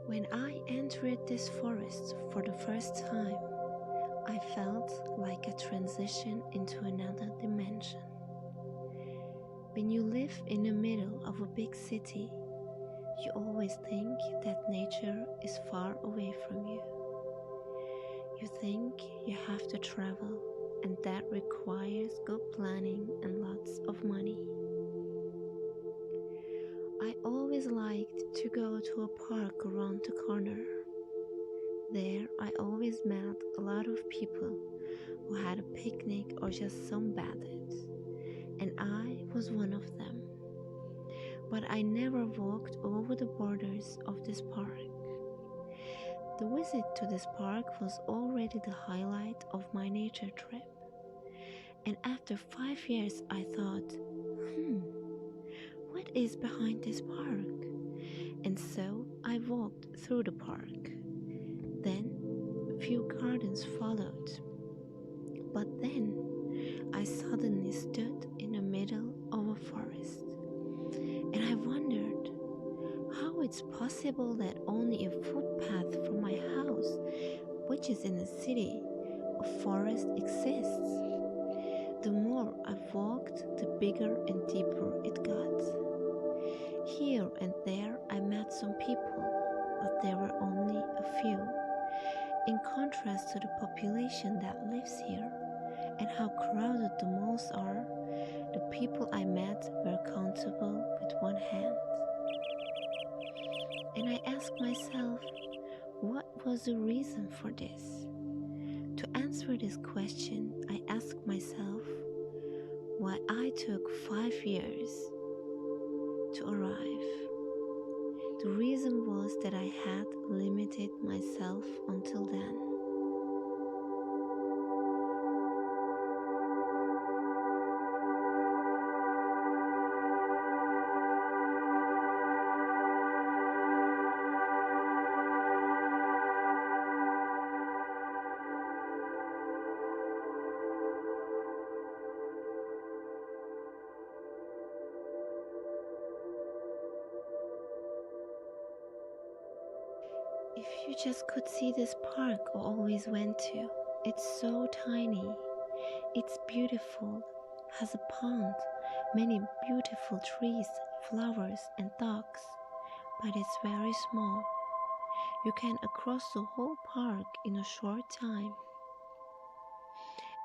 When I entered this forest for the first time, I felt like a transition into another dimension. When you live in the middle of a big city, you always think that nature is far away from you. You think you have to travel, and that requires good planning and lots of money. I always liked to go to a park around the corner. There I always met a lot of people who had a picnic or just sunbathed, and I was one of them. But I never walked over the borders of this park. The visit to this park was already the highlight of my nature trip. And after 5 years I thought, what is behind this park? And so I walked through the park. Then a few gardens followed. But then I suddenly stood in the middle of a forest. And I wondered how it's possible that only a footpath from my house, which is in a city, a forest exists. The more I walked, the bigger and deeper it got. Here and there I met some people, but there were only a few. In contrast to the population that lives here, and how crowded the malls are, the people I met were countable with one hand. And I asked myself, what was the reason for this? To answer this question, I asked myself why I took 5 years to arrive. The reason was that I had limited myself until then. If you just could see this park I always went to, it's so tiny, it's beautiful, has a pond, many beautiful trees, flowers and dogs, but it's very small. You can cross the whole park in a short time.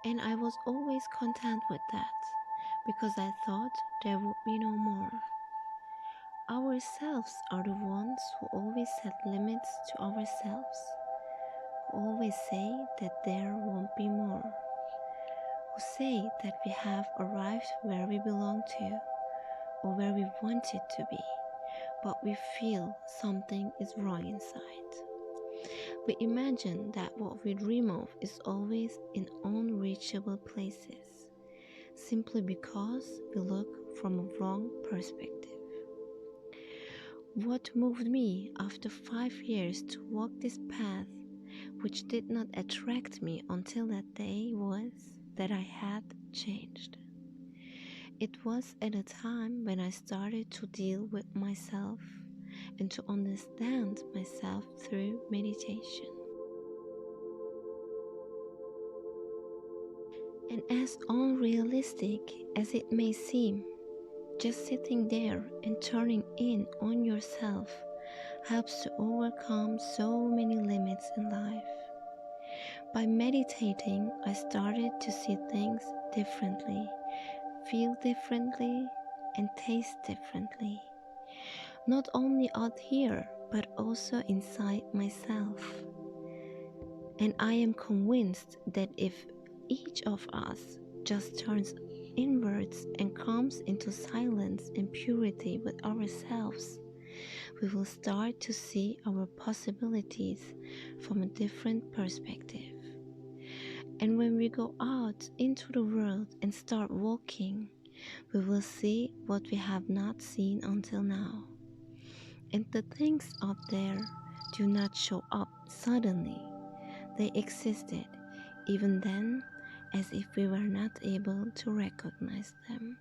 And I was always content with that, because I thought there would be no more. Ourselves are the ones who always set limits to ourselves, who always say that there won't be more, who say that we have arrived where we belong to, or where we wanted to be, but we feel something is wrong inside. We imagine that what we dream of is always in unreachable places, simply because we look from a wrong perspective. What moved me after 5 years to walk this path, which did not attract me until that day, was that I had changed. It was at a time when I started to deal with myself and to understand myself through meditation. And as unrealistic as it may seem, just sitting there and turning in on yourself helps to overcome so many limits in life. By meditating, I started to see things differently, feel differently, and taste differently. Not only out here, but also inside myself. And I am convinced that if each of us just turns inwards and comes into silence and purity with ourselves, we will start to see our possibilities from a different perspective. And when we go out into the world and start walking, we will see what we have not seen until now. And the things out there do not show up suddenly. They existed even then, as if we were not able to recognize them.